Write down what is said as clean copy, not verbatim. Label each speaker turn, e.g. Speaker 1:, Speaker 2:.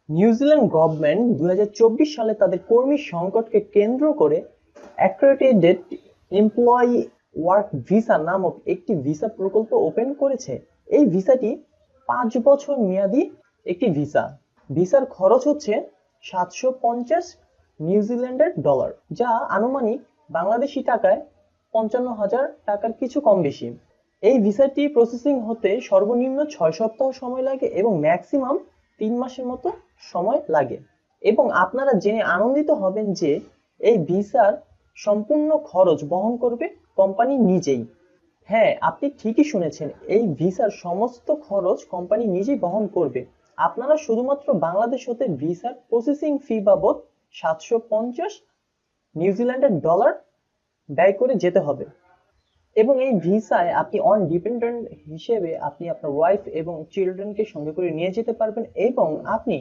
Speaker 1: New Zealand government 2024 সালে তাদের কর্মী সংকটকে কেন্দ্র করে অ্যাক্রেডিটেড এমপ্লয়ি ওয়ার্ক ভিসা নামক একটি ভিসা প্রকল্প ওপেন করেছে। এই ভিসাটি 5 বছর মেয়াদী একটি ভিসা। ভিসার খরচ হচ্ছে 750 নিউজিল্যান্ডের ডলার, যা আনুমানিক বাংলাদেশি টাকায় 55,000 টাকার কিছু কম বেশি। এই ভিসাটি প্রসেসিং হতে সর্বনিম্ন 6 সপ্তাহ সময় লাগে এবং ম্যাক্সিমাম 3 মাসের মতো সময় লাগে। এবং আপনারা জেনে আনন্দিত হবেন যে এই ভিসার সম্পূর্ণ খরচ বহন করবে কোম্পানি নিজেই। হ্যাঁ, আপনি ঠিকই শুনেছেন, এই ভিসার সমস্ত খরচ কোম্পানি নিজেই বহন করবে। আপনারা শুধুমাত্র বাংলাদেশ হতে ভিসার প্রসেসিং ফি বাবদ 750 নিউজিল্যান্ডের ডলার ব্যয় করে যেতে হবে। এবং এই ভিসায় আপনি অন ডিপেন্ডেন্ট হিসেবে আপনি আপনার ওয়াইফ এবং চিলড্রেনকে সঙ্গে করে নিয়ে যেতে পারবেন এবং আপনি